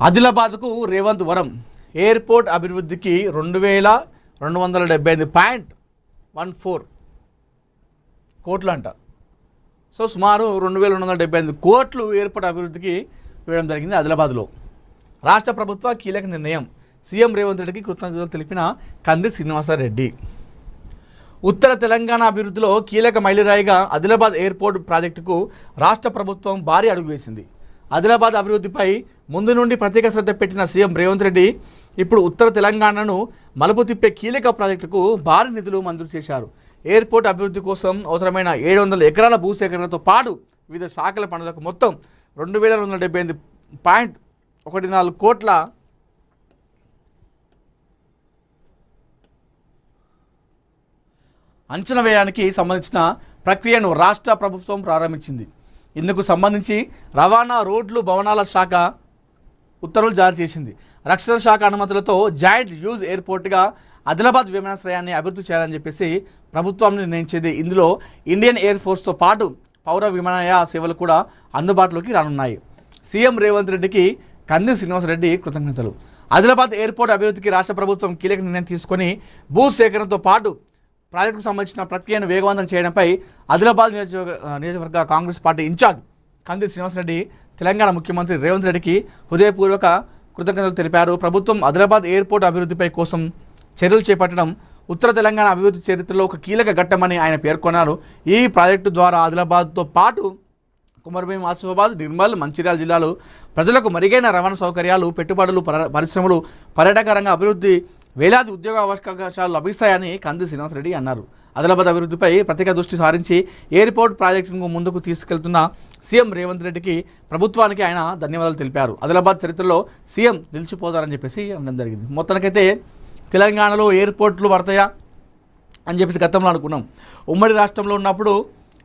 ఆదిలాబాద్కు రేవంత్ వరం. ఎయిర్పోర్ట్ అభివృద్ధికి 2278.14 కోట్లు అంట. సో సుమారు 2278 కోట్లు ఎయిర్పోర్ట్ అభివృద్ధికి ఇవ్వడం జరిగింది ఆదిలాబాద్లో. రాష్ట్ర ప్రభుత్వ కీలక నిర్ణయం. సీఎం రేవంత్ రెడ్డికి కృతజ్ఞతలు తెలిపిన కంది శ్రీనివాసరెడ్డి. ఉత్తర తెలంగాణ అభివృద్ధిలో కీలక మైలురాయిగా ఆదిలాబాద్ ఎయిర్పోర్ట్ ప్రాజెక్టుకు రాష్ట్ర ప్రభుత్వం భారీ అడుగు వేసింది. ఆదిలాబాద్ అభివృద్ధిపై ముందు నుండి ప్రత్యేక శ్రద్ధ పెట్టిన సీఎం రేవంత్ రెడ్డి ఇప్పుడు ఉత్తర తెలంగాణను మలుపు తిప్పే కీలక ప్రాజెక్టుకు భారీ నిధులు మంజూరు చేశారు. ఎయిర్పోర్ట్ అభివృద్ధి కోసం అవసరమైన 700 ఎకరాల భూసేకరణతో పాటు వివిధ శాఖల పనులకు మొత్తం 2278.14 కోట్ల అంచనా వ్యయానికి సంబంధించిన ప్రక్రియను రాష్ట్ర ప్రభుత్వం ప్రారంభించింది. ఇందుకు సంబంధించి రవాణా, రోడ్లు, భవనాల శాఖ ఉత్తర్వులు జారీ చేసింది. రక్షణ శాఖ అనుమతులతో జాయింట్ యూజ్ ఎయిర్పోర్ట్గా ఆదిలాబాద్ విమానాశ్రయాన్ని అభివృద్ధి చేయాలని చెప్పేసి ప్రభుత్వం నిర్ణయించింది. ఇందులో ఇండియన్ ఎయిర్ ఫోర్స్తో పాటు పౌర విమానయాన సేవలు కూడా అందుబాటులోకి రానున్నాయి. సీఎం రేవంత్ రెడ్డికి కంది శ్రీనివాసరెడ్డి కృతజ్ఞతలు. ఆదిలాబాద్ ఎయిర్పోర్ట్ అభివృద్ధికి రాష్ట్ర ప్రభుత్వం కీలక నిర్ణయం తీసుకొని భూ సేకరణతో పాటు ప్రాజెక్టుకు సంబంధించిన ప్రక్రియను వేగవంతం చేయడంపై ఆదిలాబాద్ నియోజకవర్గ కాంగ్రెస్ పార్టీ ఇన్ఛార్జ్ కంది శ్రీనివాసరెడ్డి తెలంగాణ ముఖ్యమంత్రి రేవంత్ రెడ్డికి హృదయపూర్వక కృతజ్ఞతలు తెలిపారు. ప్రభుత్వం ఆదిలాబాద్ ఎయిర్పోర్ట్ అభివృద్ధిపై కోసం చర్యలు చేపట్టడం ఉత్తర తెలంగాణ అభివృద్ధి చరిత్రలో ఒక కీలక ఘట్టమని ఆయన పేర్కొన్నారు. ఈ ప్రాజెక్టు ద్వారా ఆదిలాబాద్తో పాటు కుమర్భీం, ఆసిఫాబాద్, నిర్మల్, మంచిర్యాల జిల్లాలు ప్రజలకు మెరుగైన రవాణా సౌకర్యాలు, పెట్టుబడులు, పరిశ్రమలు, పర్యాటక రంగ అభివృద్ధి, వేలాది ఉద్యోగ అవకాశాలు లభిస్తాయని కంది శ్రీనివాసరెడ్డి అన్నారు. ఆదిలాబాద్ అభివృద్ధిపై ప్రత్యేక దృష్టి సారించి ఎయిర్పోర్ట్ ప్రాజెక్టును ముందుకు తీసుకెళ్తున్న సీఎం రేవంత్ రెడ్డికి, ప్రభుత్వానికి ఆయన ధన్యవాదాలు తెలిపారు. ఆదిలాబాద్ చరిత్రలో సీఎం నిలిచిపోతారని చెప్పేసి అనడం జరిగింది. మొత్తానికైతే తెలంగాణలో ఎయిర్పోర్ట్లు పడతాయా అని చెప్పేసి గతంలో అనుకున్నాం. ఉమ్మడి రాష్ట్రంలో ఉన్నప్పుడు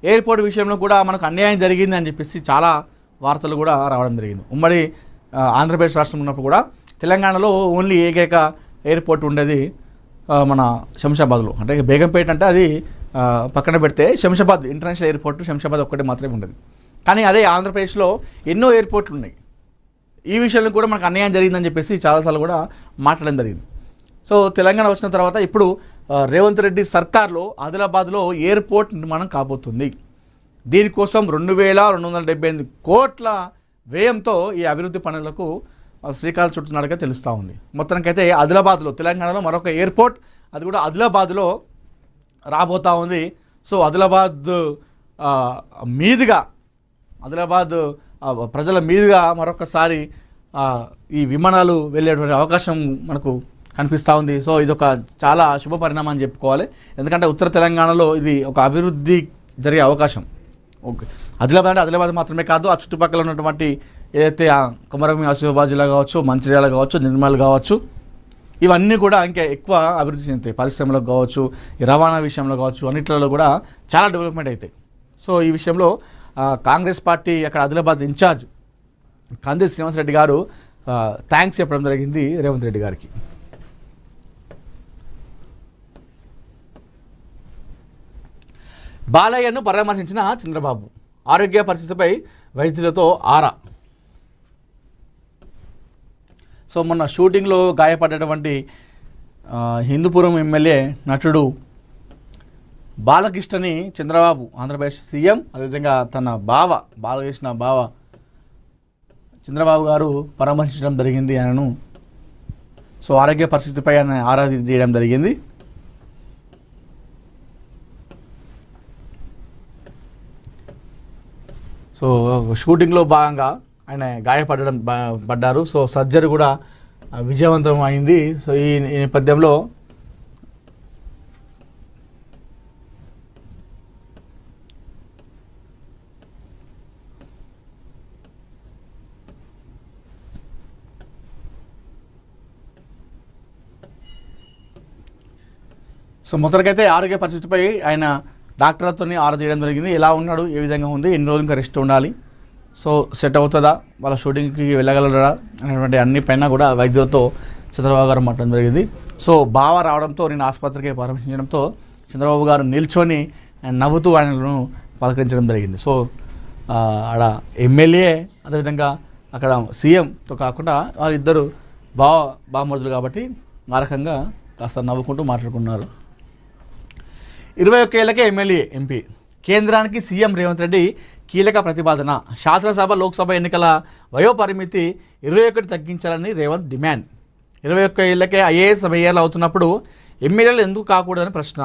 ఎయిర్పోర్ట్ విషయంలో కూడా మనకు అన్యాయం జరిగింది అని చెప్పేసి చాలా వార్తలు కూడా రావడం జరిగింది. ఉమ్మడి ఆంధ్రప్రదేశ్ రాష్ట్రం ఉన్నప్పుడు కూడా తెలంగాణలో ఓన్లీ ఏకైక ఎయిర్పోర్ట్ ఉండేది మన శంషాబాద్లో. అంటే బేగంపేట అంటే అది పక్కన పెడితే శంషాబాద్ ఇంటర్నేషనల్ ఎయిర్పోర్ట్ శంషాబాద్ ఒక్కటే మాత్రమే ఉండేది. కానీ అదే ఆంధ్రప్రదేశ్లో ఎన్నో ఎయిర్పోర్ట్లు ఉన్నాయి. ఈ విషయంలో కూడా మనకు అన్యాయం జరిగిందని చెప్పేసి చాలాసార్లు కూడా మాట్లాడడం జరిగింది. సో తెలంగాణ వచ్చిన తర్వాత ఇప్పుడు రేవంత్ రెడ్డి సర్కార్లో ఆదిలాబాద్లో ఎయిర్పోర్ట్ నిర్మాణం కాబోతుంది. దీనికోసం 2278 కోట్ల వ్యయంతో ఈ అభివృద్ధి పనులకు శ్రీకారం చుట్టున్నట్టుగా తెలుస్తూ ఉంది. మొత్తానికైతే ఆదిలాబాద్లో తెలంగాణలో మరొక ఎయిర్పోర్ట్, అది కూడా ఆదిలాబాద్లో రాబోతూ ఉంది. సో ఆదిలాబాద్ మీదుగా, ఆదిలాబాద్ ప్రజల మీదుగా మరొకసారి ఈ విమానాలు వెళ్ళేటువంటి అవకాశం మనకు కనిపిస్తూ ఉంది. సో ఇదొక చాలా శుభ పరిణామం అని చెప్పుకోవాలి. ఎందుకంటే ఉత్తర తెలంగాణలో ఇది ఒక అభివృద్ధి జరిగే అవకాశం. ఓకే, ఆదిలాబాద్ అంటే ఆదిలాబాద్ మాత్రమే కాదు, ఆ చుట్టుపక్కల ఉన్నటువంటి ఏదైతే కుమరభీం, ఆసిఫాబాద్ జిల్లా కావచ్చు, మంచిర్యాల కావచ్చు, నిర్మల్ కావచ్చు, ఇవన్నీ కూడా ఇంకా ఎక్కువ అభివృద్ధి చెందుతాయి. పరిశ్రమలకు కావచ్చు, ఈ రవాణా విషయంలో కావచ్చు, అన్నిట్లలో కూడా చాలా డెవలప్మెంట్ అవుతాయి. సో ఈ విషయంలో కాంగ్రెస్ పార్టీ అక్కడ ఆదిలాబాద్ ఇన్ఛార్జ్ కంది శ్రీనివాసరెడ్డి గారు థ్యాంక్స్ చెప్పడం జరిగింది రేవంత్ రెడ్డి గారికి. బాలయ్యను పరామర్శించిన చంద్రబాబు. ఆరోగ్య పరిస్థితిపై వైద్యులతో ఆరా. సో మొన్న షూటింగ్లో గాయపడ్డటువంటి హిందూపురం ఎమ్మెల్యే నటుడు బాలకృష్ణని చంద్రబాబు, ఆంధ్రప్రదేశ్ సీఎం, అదేవిధంగా తన బావ బాలకృష్ణ బావ చంద్రబాబు గారు పరామర్శించడం జరిగింది ఆయనను. సో ఆరోగ్య పరిస్థితిపై ఆయన ఆరా తీయడం జరిగింది. సో షూటింగ్లో భాగంగా ఆయన పడ్డారు. సో సర్జరీ కూడా విజయవంతం అయింది. సో ఈ నేపథ్యంలో మొత్తానికైతే ఆరోగ్య పరిస్థితిపై ఆయన డాక్టర్లతో ఆరా తీయడం జరిగింది. ఎలా ఉన్నాడు, ఏ విధంగా ఉంది, ఎన్ని రోజులు ఇంకా రెస్ట్ ఉండాలి, సో సెట్ అవుతుందా, వాళ్ళ షూటింగ్కి వెళ్ళగలరా అనేటువంటి అన్ని పైన కూడా వైద్యులతో చంద్రబాబు గారు మాట్లాడడం జరిగింది. సో బావ రావడంతో నేను ఆసుపత్రికి పరామర్శించడంతో చంద్రబాబు గారు నిల్చొని నవ్వుతూ ఆయనను పలకరించడం జరిగింది. సో ఆడ ఎమ్మెల్యే, అదేవిధంగా అక్కడ సీఎంతో కాకుండా వాళ్ళిద్దరు బామర్దులు కాబట్టి ఆ రకంగా కాస్త నవ్వుకుంటూ మాట్లాడుకున్నారు. 21 ఏళ్లకే ఎమ్మెల్యే ఎంపీ కేంద్రానికి సీఎం రేవంత్ రెడ్డి కీలక ప్రతిపాదన. శాసనసభ లోక్సభ ఎన్నికల వయోపరిమితి 21 తగ్గించాలని రేవంత్ డిమాండ్. 21 ఏళ్లకే ఐఏఎస్ మేయర్లు అవుతున్నప్పుడు ఎమ్మెల్యేలు ఎందుకు కాకూడదని ప్రశ్న.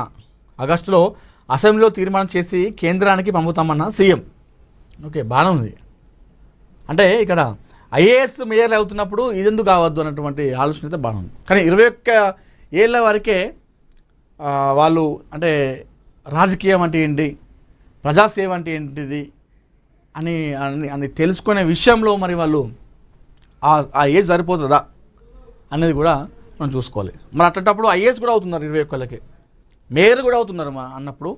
ఆగస్టులో అసెంబ్లీలో తీర్మానం చేసి కేంద్రానికి పంపుతామన్న సీఎం. ఓకే, బాగానే ఉంది. అంటే ఇక్కడ ఐఏఎస్ మేయర్లు అవుతున్నప్పుడు ఇదెందుకు కావద్దు అన్నటువంటి ఆలోచన అయితే బాగుంది. కానీ 21 ఏళ్ళ వరకే వాళ్ళు అంటే రాజకీయం అంటే ఏంటి, ప్రజాసేవ అంటే ఏంటిది అని అని తెలుసుకునే విషయంలో మరి వాళ్ళు ఆ ఏజ్ సరిపోతుందా అనేది కూడా మనం చూసుకోవాలి. మరి అట్లాంటప్పుడు ఐఏఎస్ కూడా అవుతున్నారు 21 ఏళ్ళకి, మేయర్ కూడా అవుతున్నారు అన్నప్పుడు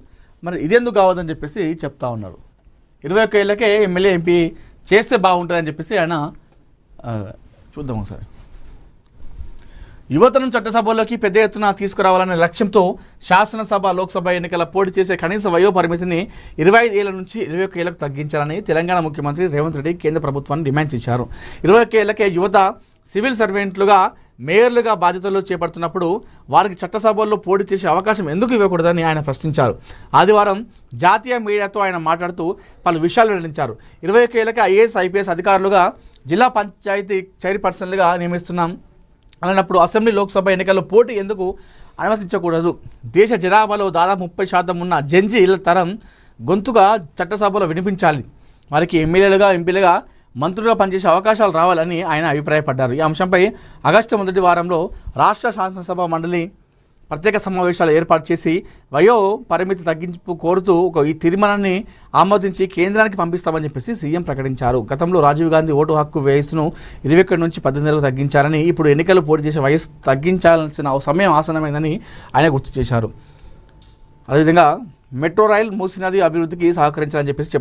మరి ఇదెందుకు కావద్దని చెప్పేసి చెప్తా ఉన్నారు. 21 ఏళ్ళకే ఎమ్మెల్యే ఎంపీ చేస్తే బాగుంటుందని చెప్పేసి ఆయన చూద్దాం ఒకసారి. యువతను చట్టసభల్లోకి పెద్ద ఎత్తున తీసుకురావాలనే లక్ష్యంతో శాసనసభ లోక్సభ ఎన్నికల పోటీ చేసే కనీస వయో పరిమితిని 25 ఏళ్ల నుంచి 21 ఏళ్లకు తగ్గించాలని తెలంగాణ ముఖ్యమంత్రి రేవంత్ రెడ్డి కేంద్ర ప్రభుత్వాన్ని డిమాండ్ చేశారు. 21 ఏళ్లకే యువత సివిల్ సర్వెంట్లుగా మేయర్లుగా బాధ్యతలు చేపడుతున్నప్పుడు వారికి చట్టసభల్లో పోటీ చేసే అవకాశం ఎందుకు ఇవ్వకూడదని ఆయన ప్రశ్నించారు. ఆదివారం జాతీయ మీడియాతో ఆయన మాట్లాడుతూ పలు విషయాలు వెల్లడించారు. 21 ఏళ్లకే ఐఏఎస్ ఐపీఎస్ అధికారులుగా జిల్లా పంచాయతీ చైర్పర్సన్లుగా నియమిస్తున్నాం అన్నప్పుడు అసెంబ్లీ లోక్సభ ఎన్నికల్లో పోటీ ఎందుకు అనుమతించకూడదు? దేశ జనాభాలో దాదాపు 30% ఉన్న జెన్జీ తరం గొంతుగా చట్టసభలో వినిపించాలి. వారికి ఎమ్మెల్యేలుగా ఎంపీలుగా మంత్రులుగా పనిచేసే అవకాశాలు రావాలని ఆయన అభిప్రాయపడ్డారు. ఈ అంశంపై ఆగస్టు మొదటి వారంలో రాష్ట్ర శాసనసభ మండలి ప్రత్యేక సమావేశాలు ఏర్పాటు చేసి వయో పరిమితి తగ్గింపు కోరుతూ ఈ తీర్మానాన్ని ఆమోదించి కేంద్రానికి పంపిస్తామని చెప్పేసి సీఎం ప్రకటించారు. గతంలో రాజీవ్ గాంధీ ఓటు హక్కు వయసును 21 నుంచి 18 ఏళ్లకు తగ్గించారని, ఇప్పుడు ఎన్నికలు పోటీ చేసే వయసు తగ్గించాల్సిన సమయం ఆసన్నమైందని ఆయన గుర్తు చేశారు. అదేవిధంగా మెట్రో రైల్ మూసీ నది అభివృద్ధికి సహకరించాలని చెప్పేసి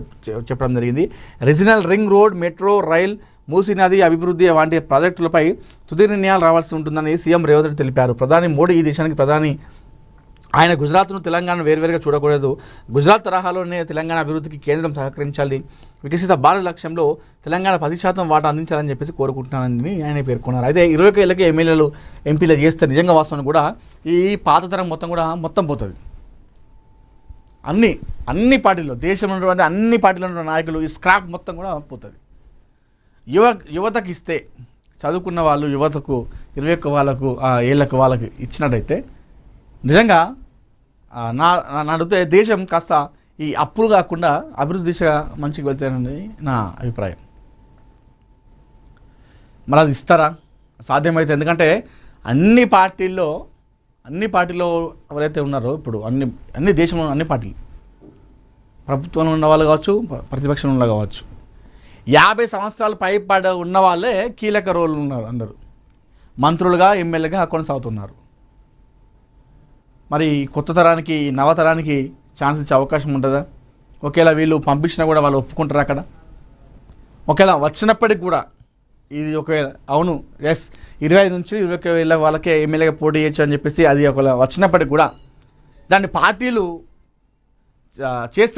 చెప్పడం జరిగింది. Regional ring road, metro rail, Musi నది అభివృద్ధి వంటి ప్రాజెక్టులపై తుది నిర్ణయాలు రావాల్సి ఉంటుందని సీఎం రేవంత్ రెడ్డి తెలిపారు. ప్రధాని మోడీ ఈ దేశానికి ప్రధాని. ఆయన గుజరాత్ను తెలంగాణ వేరువేరుగా చూడకూడదు. గుజరాత్ తరహాలోనే తెలంగాణ అభివృద్ధికి కేంద్రం సహకరించాలి. వికసిత భారత్ లక్ష్యంలో తెలంగాణ 10% వాటా అందించాలని చెప్పేసి కోరుకుంటున్నానని ఆయన పేర్కొన్నారు. అయితే 21 ఏళ్ళకి ఎమ్మెల్యేలు ఎంపీలు చేస్తే నిజంగా వాస్తవం కూడా ఈ పాత తరం మొత్తం పోతుంది. అన్ని పార్టీల్లో, దేశంలో ఉన్నటువంటి అన్ని పార్టీలో ఉన్న నాయకులు ఈ స్క్రాప్ మొత్తం కూడా పోతుంది. యువతకి ఇస్తే, చదువుకున్న వాళ్ళు యువతకు 21 ఏళ్ళకు వాళ్ళకి ఇచ్చినట్టయితే నిజంగా నా అడిగితే దేశం కాస్త ఈ అప్పులు కాకుండా అభివృద్ధి దిశగా మంచిగా వెళ్తానని నా అభిప్రాయం. మరి అది ఇస్తారా? సాధ్యమైతే. ఎందుకంటే అన్ని పార్టీల్లో ఎవరైతే ఉన్నారో ఇప్పుడు అన్ని దేశంలో అన్ని పార్టీలు, ప్రభుత్వంలో ఉన్న వాళ్ళు కావచ్చు, ప్రతిపక్షంలో ఉన్న కావచ్చు, 50 సంవత్సరాలు పైపడ ఉన్న వాళ్ళే కీలక రోల్ ఉన్నారు. అందరూ మంత్రులుగా, ఎమ్మెల్యేగా కొనసాగుతున్నారు. మరి కొత్త తరానికి, నవతరానికి ఛాన్స్ ఇచ్చే అవకాశం ఉంటుందా? ఒకవేళ వీళ్ళు పంపించినా కూడా వాళ్ళు ఒప్పుకుంటారు అక్కడ? ఒకవేళ వచ్చినప్పటికి కూడా ఇది ఒకవేళ అవును ఎస్ 25 నుంచి 21 ఏళ్ళ వాళ్ళకే ఎమ్మెల్యేగా పోటీ చేయొచ్చు అని చెప్పేసి అది ఒకవేళ వచ్చినప్పటికి కూడా దాన్ని పార్టీలు చేస్తే